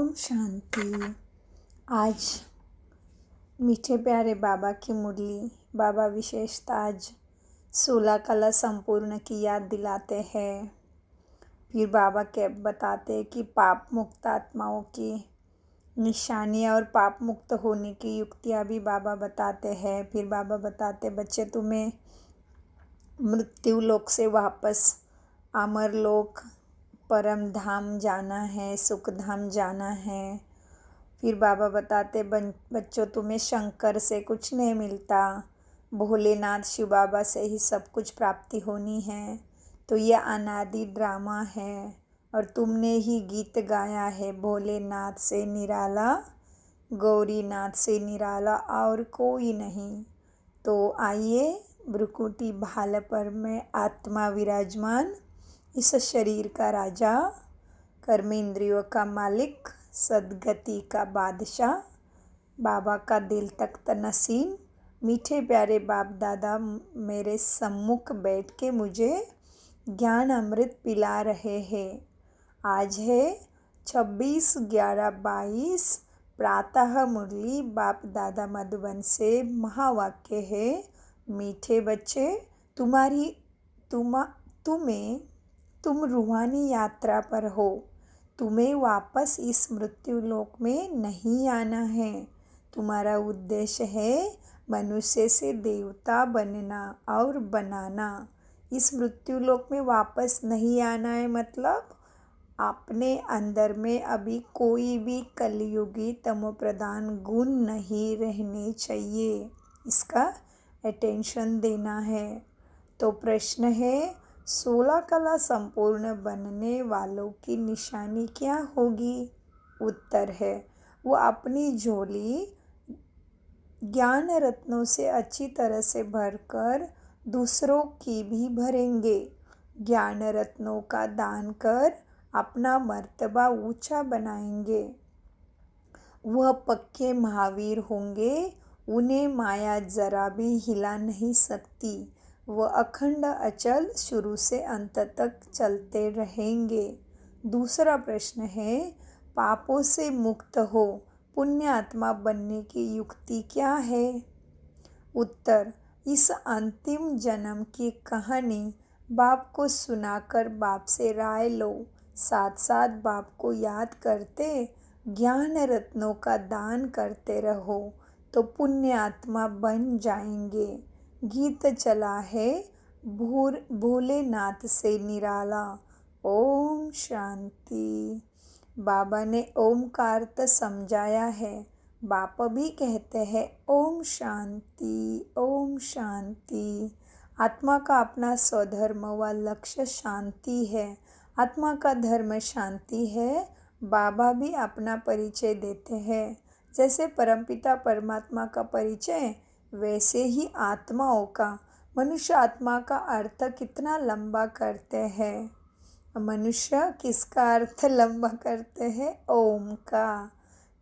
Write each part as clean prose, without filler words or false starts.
ओम शांति। आज मीठे प्यारे बाबा की मुरली, बाबा विशेषता आज 16 कला संपूर्ण की याद दिलाते हैं। फिर बाबा के बताते कि पाप मुक्त आत्माओं की निशानियाँ और पाप मुक्त होने की युक्तियाँ भी बाबा बताते हैं। फिर बाबा बताते बच्चे तुम्हें मृत्यु लोक से वापस अमर लोक परम धाम जाना है, सुख धाम जाना है। फिर बाबा बताते बच्चों तुम्हें शंकर से कुछ नहीं मिलता, भोलेनाथ शिव बाबा से ही सब कुछ प्राप्ति होनी है। तो यह अनादि ड्रामा है और तुमने ही गीत गाया है, भोलेनाथ से निराला, गौरीनाथ से निराला और कोई नहीं। तो आइए भ्रुकुटी भाल पर में आत्मा विराजमान, इस शरीर का राजा, कर्मेंद्रियों का मालिक, सदगति का बादशाह, बाबा का दिल तख्त नसीम, मीठे प्यारे बाप दादा मेरे सम्मुख बैठ के मुझे ज्ञान अमृत पिला रहे हैं। आज है 26/11/22 प्रातः मुरली बाप दादा मधुबन से महावाक्य है। मीठे बच्चे तुम रूहानी यात्रा पर हो, तुम्हें वापस इस मृत्यु लोक में नहीं आना है। तुम्हारा उद्देश्य है मनुष्य से देवता बनना और बनाना। इस मृत्यु लोक में वापस नहीं आना है मतलब अपने अंदर में अभी कोई भी कलयुगी तमोप्रधान गुण नहीं रहने चाहिए, इसका अटेंशन देना है। तो प्रश्न है 16 कला संपूर्ण बनने वालों की निशानी क्या होगी? उत्तर है वो अपनी झोली ज्ञान रत्नों से अच्छी तरह से भरकर दूसरों की भी भरेंगे। ज्ञान रत्नों का दान कर अपना मर्तबा ऊंचा बनाएंगे। वह पक्के महावीर होंगे, उन्हें माया जरा भी हिला नहीं सकती। वह अखंड अचल शुरू से अंत तक चलते रहेंगे। दूसरा प्रश्न है पापों से मुक्त हो पुण्य आत्मा बनने की युक्ति क्या है? उत्तर इस अंतिम जन्म की कहानी बाप को सुनाकर बाप से राय लो, साथ साथ बाप को याद करते ज्ञान रत्नों का दान करते रहो तो पुण्य आत्मा बन जाएंगे। गीत चला है भोलेनाथ से निराला। ओम शांति। बाबा ने ओम का अर्थ समझाया है। बाप भी कहते हैं ओम शांति, ओम शांति। आत्मा का अपना स्वधर्म व लक्ष्य शांति है। आत्मा का धर्म शांति है। बाबा भी अपना परिचय देते हैं। जैसे परमपिता परमात्मा का परिचय, वैसे ही आत्माओं का। मनुष्य आत्मा का अर्थ कितना लंबा करते हैं। मनुष्य किसका अर्थ लंबा करते हैं? ओम का।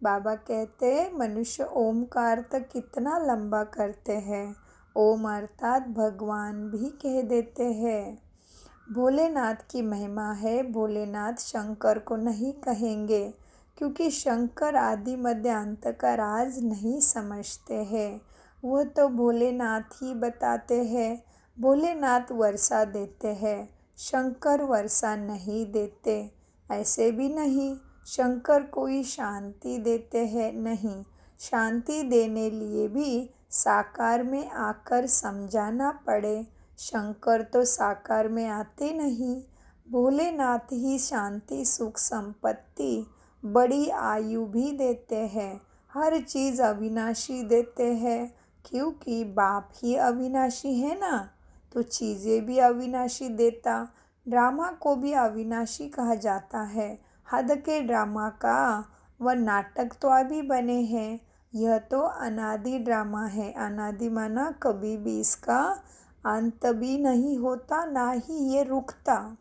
बाबा कहते मनुष्य ओम का अर्थ कितना लंबा करते हैं। ओम अर्थात भगवान भी कह देते हैं। भोलेनाथ की महिमा है। भोलेनाथ शंकर को नहीं कहेंगे क्योंकि शंकर आदि मध्य अंत का राज नहीं समझते हैं। वह तो भोलेनाथ ही बताते हैं। भोलेनाथ वर्षा देते हैं, शंकर वर्षा नहीं देते। ऐसे भी नहीं शंकर कोई शांति देते हैं, नहीं। शांति देने लिए भी साकार में आकर समझाना पड़े। शंकर तो साकार में आते नहीं। भोलेनाथ ही शांति, सुख, संपत्ति, बड़ी आयु भी देते हैं। हर चीज़ अविनाशी देते हैं क्योंकि बाप ही अविनाशी है ना, तो चीज़ें भी अविनाशी देता। ड्रामा को भी अविनाशी कहा जाता है। हद के ड्रामा का वह नाटक तो अभी बने हैं। यह तो अनादि ड्रामा है। अनादि माना कभी भी इसका अंत भी नहीं होता, ना ही ये रुकता।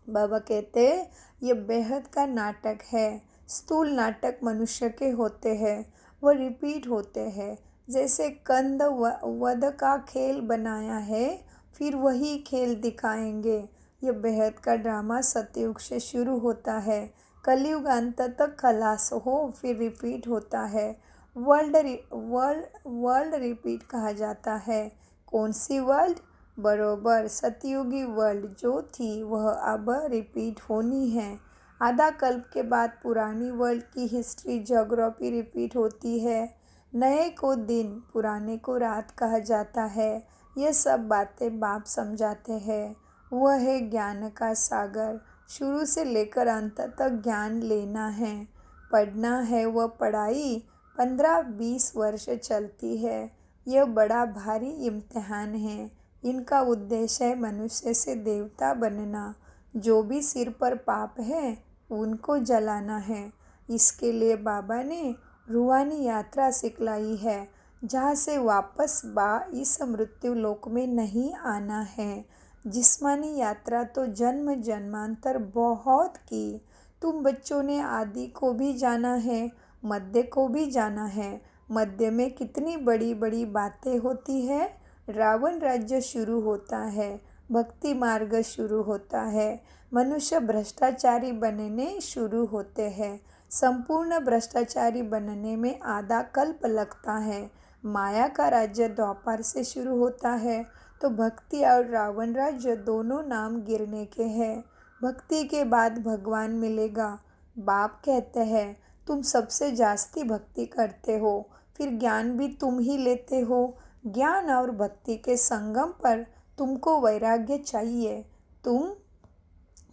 बाबा कहते ये बेहद का नाटक है। स्थूल नाटक मनुष्य के होते हैं, वो रिपीट होते हैं। जैसे कंद वध का खेल बनाया है, फिर वही खेल दिखाएंगे। ये बेहद का ड्रामा सतयुग से शुरू होता है। कलयुग अंत तक खलास हो, फिर रिपीट होता है। वर्ल्ड रिपीट कहा जाता है। कौन सी वर्ल्ड? बरोबर, सतयुगी वर्ल्ड जो थी वह अब रिपीट होनी है। आधा कल्प के बाद पुरानी वर्ल्ड की हिस्ट्री ज्योग्राफी रिपीट होती है। नए को दिन, पुराने को रात कहा जाता है। ये सब बातें बाप समझाते हैं। वह है ज्ञान का सागर। शुरू से लेकर अंत तक ज्ञान लेना है, पढ़ना है। वह पढ़ाई 15-20 वर्ष चलती है। यह बड़ा भारी इम्तिहान है। इनका उद्देश्य है मनुष्य से देवता बनना। जो भी सिर पर पाप है उनको जलाना है। इसके लिए बाबा ने रूहानी यात्रा सिखलाई है, जहाँ से वापस इस मृत्यु लोक में नहीं आना है। जिस्मानी यात्रा तो जन्म जन्मांतर बहुत की। तुम बच्चों ने आदि को भी जाना है, मध्य को भी जाना है। मध्य में कितनी बड़ी बड़ी बातें होती है। रावण राज्य शुरू होता है, भक्ति मार्ग शुरू होता है, मनुष्य भ्रष्टाचारी बनने शुरू होते हैं। संपूर्ण भ्रष्टाचारी बनने में आधा कल्प लगता है। माया का राज्य द्वापर से शुरू होता है, तो भक्ति और रावण राज्य दोनों नाम गिरने के हैं। भक्ति के बाद भगवान मिलेगा। बाप कहते हैं तुम सबसे जास्ती भक्ति करते हो, फिर ज्ञान भी तुम ही लेते हो। ज्ञान और भक्ति के संगम पर तुमको वैराग्य चाहिए। तुम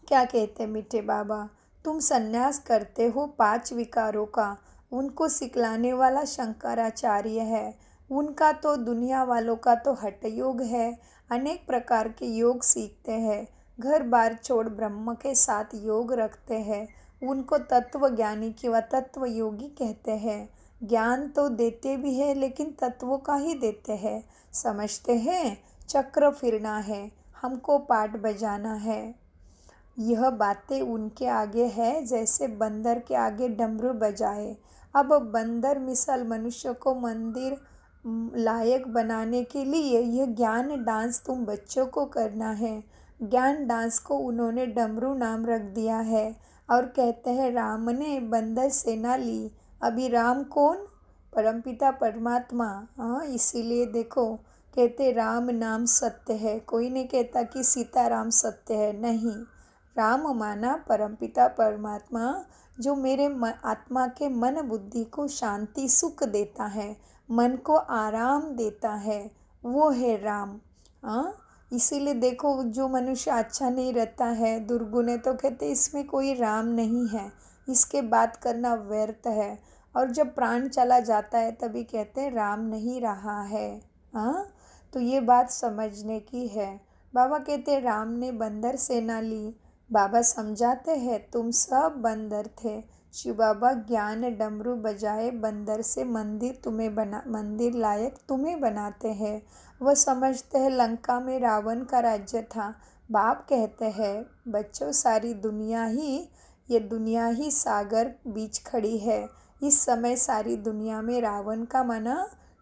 क्या कहते मीठे बाबा? तुम संन्यास करते हो 5 विकारों का। उनको सिखलाने वाला शंकराचार्य है। उनका तो दुनिया वालों का तो हठ योग है। अनेक प्रकार के योग सीखते हैं। घर बार छोड़ ब्रह्म के साथ योग रखते हैं। उनको तत्व ज्ञानी किंवा तत्व योगी कहते हैं। ज्ञान तो देते भी है, लेकिन तत्वों का ही देते हैं। समझते हैं चक्र फिरना है, हमको पाठ बजाना है। यह बातें उनके आगे है जैसे बंदर के आगे डमरू बजाए। अब बंदर मिसल मनुष्य को मंदिर लायक बनाने के लिए यह ज्ञान डांस तुम बच्चों को करना है। ज्ञान डांस को उन्होंने डमरू नाम रख दिया है और कहते हैं राम ने बंदर सेना ली। अभी राम कौन? परमपिता परमात्मा। हाँ, इसीलिए देखो कहते राम नाम सत्य है। कोई नहीं कहता कि सीताराम सत्य है, नहीं। राम माना परमपिता परमात्मा, जो मेरे आत्मा के मन बुद्धि को शांति सुख देता है, मन को आराम देता है, वो है राम। हाँ, इसीलिए देखो जो मनुष्य अच्छा नहीं रहता है, दुर्गुण है, तो कहते इसमें कोई राम नहीं है, इसके बात करना व्यर्थ है। और जब प्राण चला जाता है तभी कहते हैं राम नहीं रहा है। हाँ, तो ये बात समझने की है। बाबा कहते राम ने बंदर सेना ली। बाबा समझाते हैं तुम सब बंदर थे। शिव बाबा ज्ञान डमरू बजाए बंदर से मंदिर लायक तुम्हें बनाते हैं। वह समझते हैं लंका में रावण का राज्य था। बाप कहते हैं बच्चों ये दुनिया ही सागर बीच खड़ी है। इस समय सारी दुनिया में रावण का मना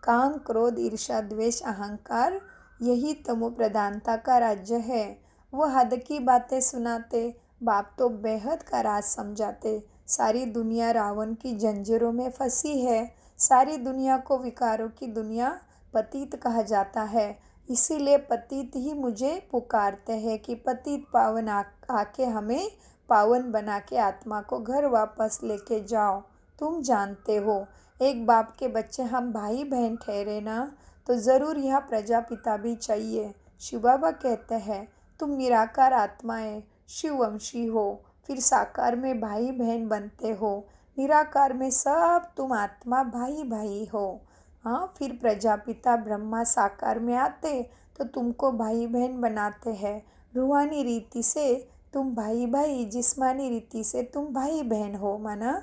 काम क्रोध ईर्ष्या द्वेष अहंकार, यही तमो प्रधानता का राज्य है। वो हद की बातें सुनाते, बाप तो बेहद का राज समझाते। सारी दुनिया रावण की जंजीरों में फंसी है। सारी दुनिया को विकारों की दुनिया पतित कहा जाता है। इसीलिए पतित ही मुझे पुकारते हैं कि पतित पावन आके हमें पावन बना के आत्मा को घर वापस लेके जाओ। तुम जानते हो एक बाप के बच्चे हम भाई बहन ठहरे ना, तो ज़रूर यह प्रजापिता भी चाहिए। शिव बाबा कहते हैं तुम निराकार आत्माएं शिववंशी हो, फिर साकार में भाई बहन बनते हो। निराकार में सब तुम आत्मा भाई भाई हो। हाँ, फिर प्रजापिता ब्रह्मा साकार में आते तो तुमको भाई बहन बनाते हैं। रूहानी रीति से तुम भाई भाई, जिस्मानी रीति से तुम भाई बहन हो। माना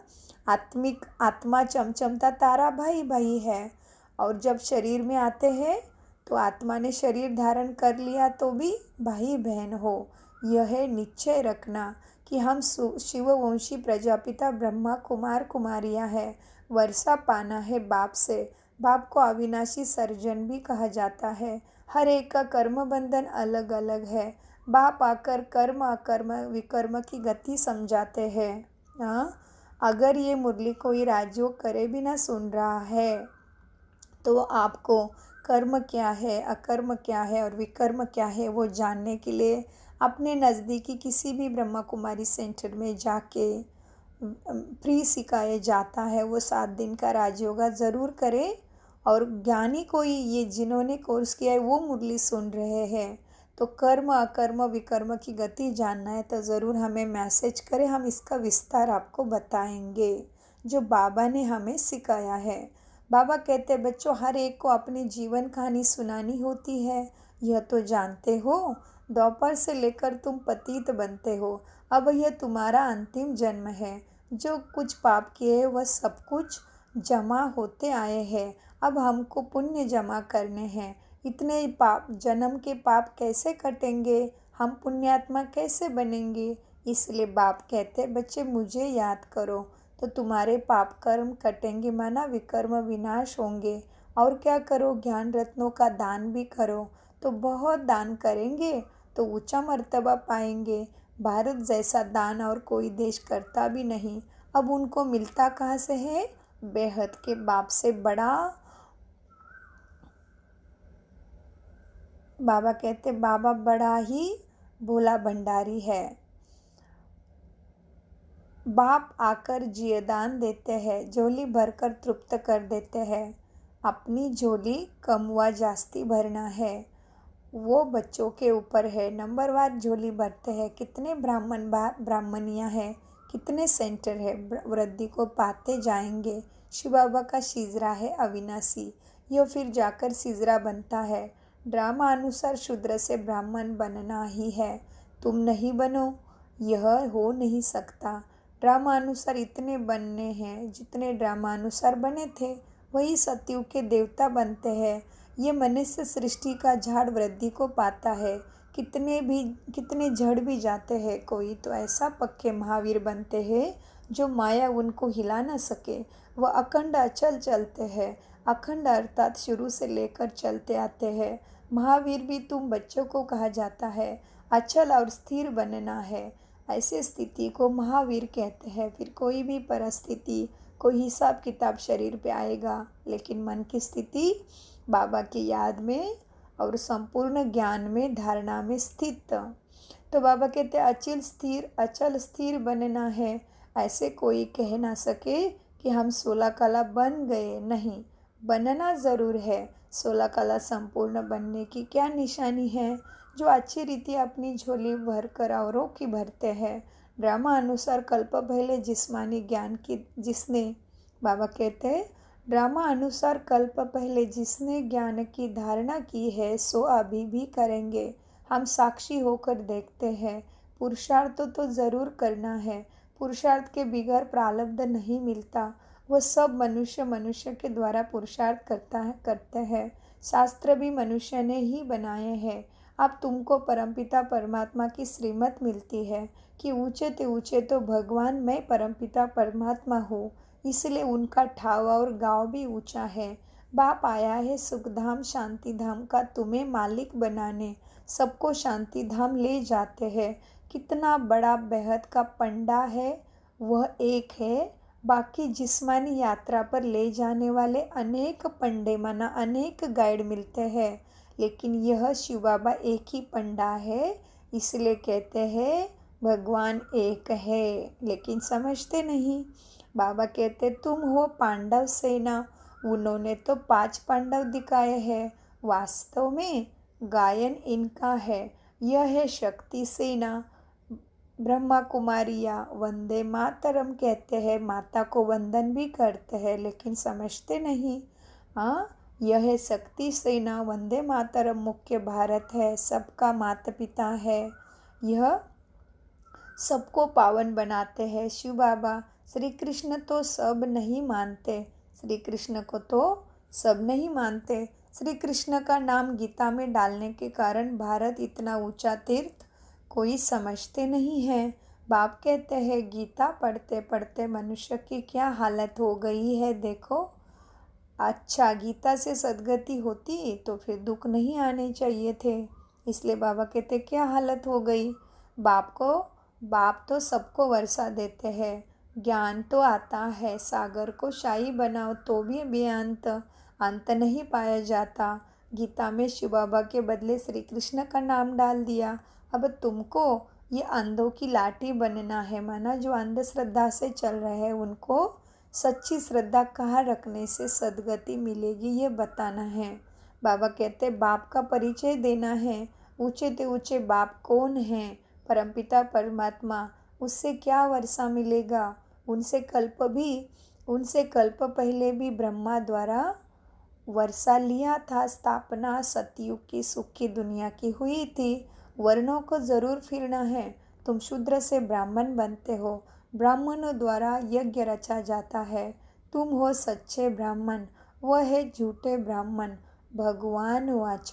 आत्मिक आत्मा चमचमता तारा भाई भाई है। और जब शरीर में आते हैं तो आत्मा ने शरीर धारण कर लिया तो भी भाई बहन हो। यह निश्चय रखना कि हम शिववंशी प्रजापिता ब्रह्मा कुमार कुमारियाँ हैं। वर्षा पाना है बाप से। बाप को अविनाशी सर्जन भी कहा जाता है। हर एक का कर्म बंधन अलग अलग है। बाप आकर कर्म अकर्म विकर्म की गति समझाते हैं। हाँ, अगर ये मुरली कोई राजयोग करे बिना सुन रहा है तो आपको कर्म क्या है, अकर्म क्या है और विकर्म क्या है वो जानने के लिए अपने नज़दीकी किसी भी ब्रह्मा कुमारी सेंटर में जाके फ्री सिखाया जाता है। वो 7 दिन का राजयोगा ज़रूर करें। और ज्ञानी कोई ये जिन्होंने कोर्स किया है वो मुरली सुन रहे हैं तो कर्म अकर्म विकर्म की गति जानना है तो ज़रूर हमें मैसेज करें, हम इसका विस्तार आपको बताएंगे जो बाबा ने हमें सिखाया है। बाबा कहते हैं बच्चों, हर एक को अपनी जीवन कहानी सुनानी होती है, यह तो जानते हो। दोपहर से लेकर तुम पतित बनते हो, अब यह तुम्हारा अंतिम जन्म है। जो कुछ पाप किए वह सब कुछ जमा होते आए हैं, अब हमको पुण्य जमा करने हैं। इतने पाप जन्म के पाप कैसे कटेंगे, हम पुण्यात्मा कैसे बनेंगे। इसलिए बाप कहते बच्चे मुझे याद करो तो तुम्हारे पाप कर्म कटेंगे, माना विकर्म विनाश होंगे। और क्या करो, ज्ञान रत्नों का दान भी करो तो बहुत दान करेंगे तो ऊंचा मर्तबा पाएंगे। भारत जैसा दान और कोई देश करता भी नहीं। अब उनको मिलता कहाँ से है, बेहद के बाप से बड़ा। बाबा कहते बाबा बड़ा ही भोला भंडारी है। बाप आकर जियदान देते हैं, झोली भरकर तृप्त कर देते हैं। अपनी झोली कम व जास्ती भरना है वो बच्चों के ऊपर है। नंबरवार झोली भरते हैं। कितने ब्राह्मणियाँ हैं, कितने सेंटर है, वृद्धि को पाते जाएंगे। शिव बाबा का शिजरा है अविनाशी, यह फिर जाकर सिजरा बनता है। ड्रामा अनुसार शूद्र से ब्राह्मण बनना ही है, तुम नहीं बनो, यह हो नहीं सकता। ड्रामा अनुसार इतने बनने हैं जितने ड्रामा अनुसार बने थे, वही सतयुग के देवता बनते हैं। ये मनुष्य सृष्टि का झाड़ वृद्धि को पाता है। कितने झड़ भी जाते हैं, कोई तो ऐसा पक्के महावीर बनते हैं जो माया उनको हिला न सके। वह अखंड अचल चलते हैं। अखंड अर्थात शुरू से लेकर चलते आते हैं। महावीर भी तुम बच्चों को कहा जाता है। अचल और स्थिर बनना है, ऐसे स्थिति को महावीर कहते हैं। फिर कोई भी परिस्थिति, कोई हिसाब किताब शरीर पे आएगा, लेकिन मन की स्थिति बाबा की याद में और संपूर्ण ज्ञान में, धारणा में स्थित। तो बाबा कहते अचल स्थिर बनना है। ऐसे कोई कह ना सके कि हम 16 कला बन गए, नहीं, बनना ज़रूर है। 16 कला संपूर्ण बनने की क्या निशानी है, जो अच्छी रीति अपनी झोली भर कर औरों की भरते हैं। ड्रामा अनुसार कल्प पहले जिस्मानी ज्ञान की जिसने, बाबा कहते हैं ड्रामा अनुसार कल्प पहले जिसने ज्ञान की धारणा की है सो अभी भी करेंगे। हम साक्षी होकर देखते हैं। पुरुषार्थ तो ज़रूर करना है, पुरुषार्थ के बिगैर प्रारब्ध नहीं मिलता। वह सब मनुष्य के द्वारा पुरुषार्थ करते हैं। शास्त्र भी मनुष्य ने ही बनाए हैं। अब तुमको परमपिता परमात्मा की श्रीमत मिलती है कि ऊंचे तो भगवान मैं परमपिता परमात्मा हूँ, इसलिए उनका ठावा और गाँव भी ऊंचा है। बाप आया है सुखधाम शांति धाम का तुम्हें मालिक बनाने, सबको शांति धाम ले जाते हैं। कितना बड़ा बेहद का पंडा है, वह एक है। बाकी जिस्मानी यात्रा पर ले जाने वाले अनेक पंडे माना अनेक गाइड मिलते हैं, लेकिन यह शिव बाबा एक ही पंडा है। इसलिए कहते हैं भगवान एक है, लेकिन समझते नहीं। बाबा कहते तुम हो पांडव सेना, उन्होंने तो 5 पांडव दिखाए हैं, वास्तव में गायन इनका है। यह है शक्ति सेना। ब्रह्मा कुमारियाँ वंदे मातरम कहते हैं, माता को वंदन भी करते हैं, लेकिन समझते नहीं। हाँ, यह है शक्ति सेना। वंदे मातरम मुख्य भारत है, सबका माता पिता है। यह सबको पावन बनाते हैं शिव बाबा। श्री कृष्ण तो सब नहीं मानते, श्री कृष्ण को तो सब नहीं मानते। श्री कृष्ण का नाम गीता में डालने के कारण भारत इतना ऊंचा तीर्थ कोई समझते नहीं है। बाप कहते हैं गीता पढ़ते पढ़ते मनुष्य की क्या हालत हो गई है देखो। अच्छा, गीता से सद्गति होती तो फिर दुख नहीं आने चाहिए थे। इसलिए बाबा कहते क्या हालत हो गई। बाप तो सबको वर्षा देते हैं, ज्ञान तो आता है, सागर को शाही बनाओ तो भी बेअंत, अंत नहीं पाया जाता। गीता में शिव बाबा के बदले श्री कृष्ण का नाम डाल दिया। अब तुमको ये अंधों की लाठी बनना है, माना जो अंधश्रद्धा से चल रहे हैं उनको सच्ची श्रद्धा कहाँ रखने से सद्गति मिलेगी ये बताना है। बाबा कहते बाप का परिचय देना है। ऊंचे ते ऊंचे बाप कौन है? परमपिता परमात्मा। उससे क्या वर्षा मिलेगा? उनसे कल्प पहले भी ब्रह्मा द्वारा वर्षा लिया था। स्थापना सतयुग की सुख की दुनिया की हुई थी। वर्णों को जरूर फिरना है। तुम शूद्र से ब्राह्मण बनते हो, ब्राह्मणों द्वारा यज्ञ रचा जाता है। तुम हो सच्चे ब्राह्मण, वह है झूठे ब्राह्मण। भगवान वाच,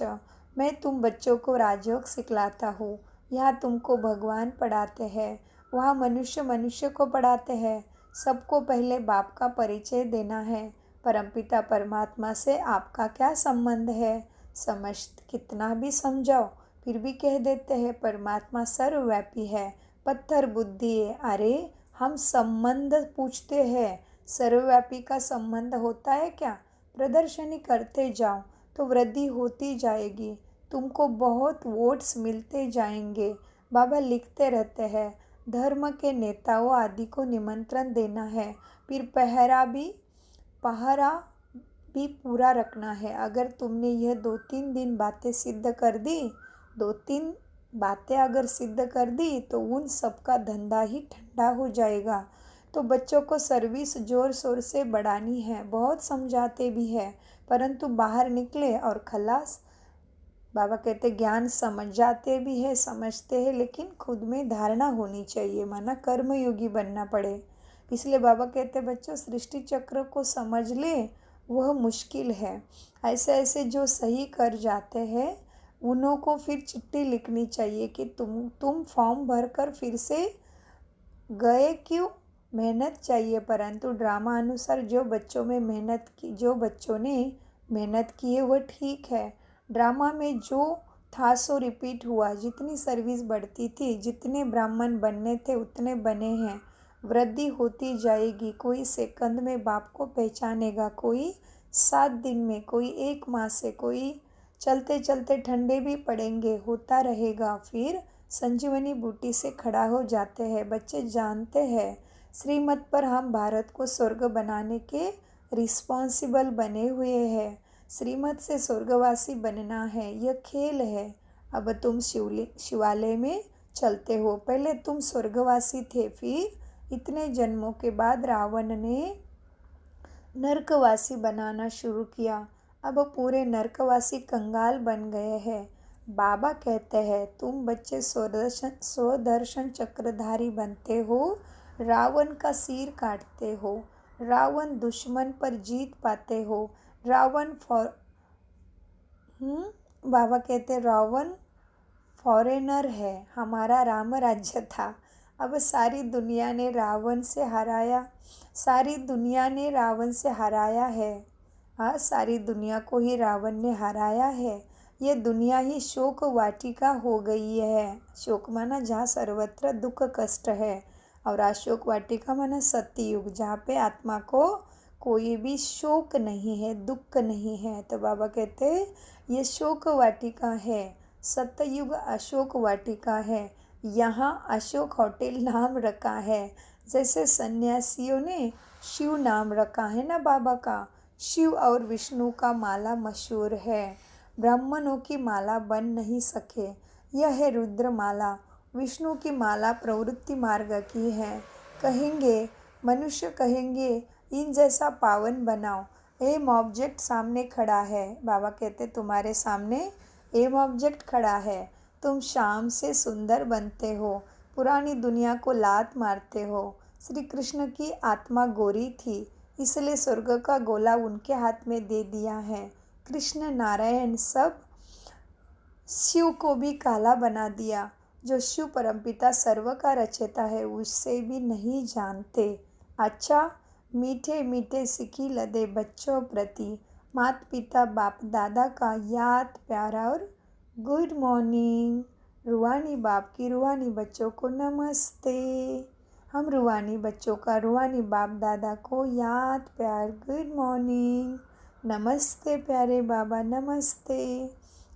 मैं तुम बच्चों को राजयोग सिखलाता हूँ। यहाँ तुमको भगवान पढ़ाते हैं, वहाँ मनुष्य मनुष्य को पढ़ाते हैं। सबको पहले बाप का परिचय देना है। परमपिता परमात्मा से आपका क्या संबंध है? समझ कितना भी समझाओ फिर भी कह देते हैं परमात्मा सर्वव्यापी है, पत्थर बुद्धि है। अरे हम संबंध पूछते हैं, सर्वव्यापी का संबंध होता है क्या? प्रदर्शनी करते जाओ तो वृद्धि होती जाएगी, तुमको बहुत वोट्स मिलते जाएंगे। बाबा लिखते रहते हैं धर्म के नेताओं आदि को निमंत्रण देना है, फिर पहरा भी पूरा रखना है। अगर तुमने यह 2-3 दिन बातें सिद्ध कर दी, 2-3 बातें अगर सिद्ध कर दी तो उन सबका धंधा ही ठंडा हो जाएगा। तो बच्चों को सर्विस जोर शोर से बढ़ानी है, बहुत समझाते भी है, परंतु बाहर निकले और खलास। बाबा कहते ज्ञान समझ जाते भी है, समझते हैं, लेकिन खुद में धारणा होनी चाहिए, माना कर्मयोगी बनना पड़े। इसलिए बाबा कहते बच्चों सृष्टि चक्र को समझ ले, वह मुश्किल है। ऐसे ऐसे जो सही कर जाते हैं उन्हों को फिर चिट्ठी लिखनी चाहिए कि तुम फॉर्म भरकर फिर से गए क्यों? मेहनत चाहिए, परंतु ड्रामा अनुसार जो बच्चों ने मेहनत की है वह ठीक है। ड्रामा में जो था सो रिपीट हुआ। जितनी सर्विस बढ़ती थी, जितने ब्राह्मण बनने थे उतने बने हैं। वृद्धि होती जाएगी। कोई सेकंड में बाप को पहचानेगा, कोई 7 दिन में, कोई 1 माह से, कोई चलते चलते ठंडे भी पड़ेंगे, होता रहेगा। फिर संजीवनी बूटी से खड़ा हो जाते हैं। बच्चे जानते हैं श्रीमत पर हम भारत को स्वर्ग बनाने के रिस्पॉन्सिबल बने हुए हैं। श्रीमत से स्वर्गवासी बनना है, यह खेल है। अब तुम शिवालय में चलते हो, पहले तुम स्वर्गवासी थे, फिर इतने जन्मों के बाद रावण ने नरकवासी बनाना शुरू किया। अब पूरे नरकवासी कंगाल बन गए हैं। बाबा कहते हैं तुम बच्चे स्वदर्शन चक्रधारी बनते हो, रावण का सिर काटते हो, रावण दुश्मन पर जीत पाते हो। बाबा कहते रावण फॉरेनर है, हमारा राम राज्य था। अब सारी दुनिया ने रावण से हराया है। हाँ, सारी दुनिया को ही रावण ने हराया है। ये दुनिया ही शोक वाटिका हो गई है। शोक माना जहाँ सर्वत्र दुख कष्ट है, और अशोक वाटिका माना सत्ययुग, जहाँ पे आत्मा को कोई भी शोक नहीं है, दुख नहीं है। तो बाबा कहते ये शोक वाटिका है, सत्ययुग अशोक वाटिका है। यहाँ अशोक होटल नाम रखा है, जैसे सन्यासियों ने शिव नाम रखा है ना बाबा का। शिव और विष्णु का माला मशहूर है, ब्राह्मणों की माला बन नहीं सके। यह है रुद्र माला। विष्णु की माला प्रवृत्ति मार्ग की है। मनुष्य कहेंगे इन जैसा पावन बनाओ। एम ऑब्जेक्ट सामने खड़ा है। बाबा कहते तुम्हारे सामने एम ऑब्जेक्ट खड़ा है, तुम शाम से सुंदर बनते हो, पुरानी दुनिया को लात मारते हो। श्री कृष्ण की आत्मा गोरी थी, इसलिए स्वर्ग का गोला उनके हाथ में दे दिया है। कृष्ण नारायण सब शिव को भी काला बना दिया। जो शिव परमपिता सर्व का रचयिता है उससे भी नहीं जानते। अच्छा, मीठे मीठे सिखी लदे बच्चों प्रति माता पिता बाप दादा का याद प्यारा और गुड मॉर्निंग। रूहानी बाप की रूहानी बच्चों को नमस्ते। हम रूहानी बच्चों का रूहानी बाप दादा को याद प्यार गुड मॉर्निंग। नमस्ते प्यारे बाबा, नमस्ते।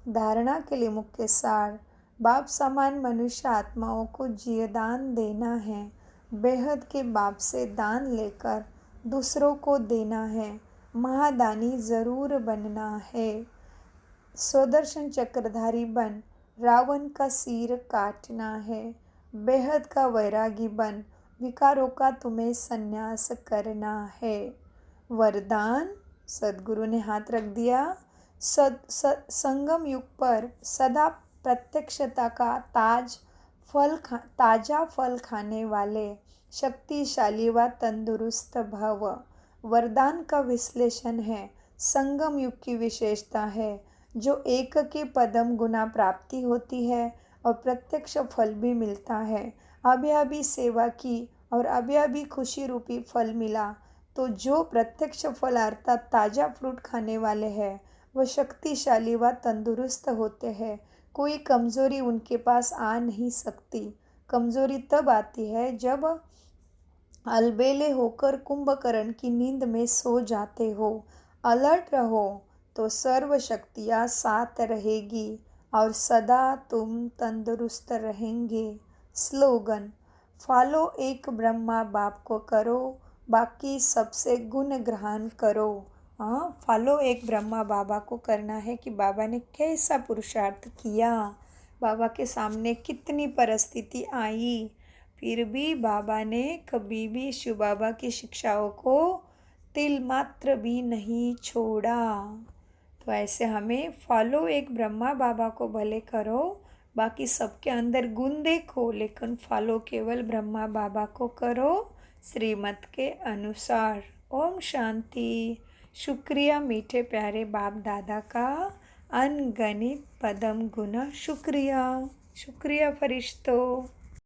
धारणा के लिए मुख्य सार, बाप समान मनुष्य आत्माओं को जीवदान देना है। बेहद के बाप से दान लेकर दूसरों को देना है। महादानी ज़रूर बनना है। स्वदर्शन चक्रधारी बन रावण का सिर काटना है। बेहद का वैरागी बन विकारों का तुम्हें संन्यास करना है। वरदान, सद्गुरु ने हाथ रख दिया। संगम युग पर सदा प्रत्यक्षता का ताजा फल खाने वाले शक्तिशाली व तंदुरुस्त भव। वरदान का विश्लेषण है। संगम युग की विशेषता है जो एक के पदम गुना प्राप्ति होती है और प्रत्यक्ष फल भी मिलता है। अभी अभी सेवा की और अभी अभी खुशी रूपी फल मिला, तो जो प्रत्यक्ष फल अर्थात ताज़ा फ्रूट खाने वाले हैं वह शक्तिशाली व तंदुरुस्त होते हैं। कोई कमज़ोरी उनके पास आ नहीं सकती। कमज़ोरी तब आती है जब अलबेले होकर कुंभकर्ण की नींद में सो जाते हो। अलर्ट रहो तो सर्व शक्तियाँ साथ रहेगी और सदा तुम तंदुरुस्त रहेंगे। स्लोगन, फॉलो एक ब्रह्मा बाप को करो, बाकी सबसे गुण ग्रहण करो। हाँ, फॉलो एक ब्रह्मा बाबा को करना है कि बाबा ने कैसा पुरुषार्थ किया, बाबा के सामने कितनी परिस्थिति आई, फिर भी बाबा ने कभी भी शिव बाबा की शिक्षाओं को तिल मात्र भी नहीं छोड़ा। तो ऐसे हमें फॉलो एक ब्रह्मा बाबा को भले करो, बाकी सबके अंदर गुण देखो, लेकिन फॉलो केवल ब्रह्मा बाबा को करो श्रीमत के अनुसार। ओम शांति। शुक्रिया मीठे प्यारे बाप दादा का अनगणित पदम गुना। शुक्रिया, शुक्रिया फरिश्तों।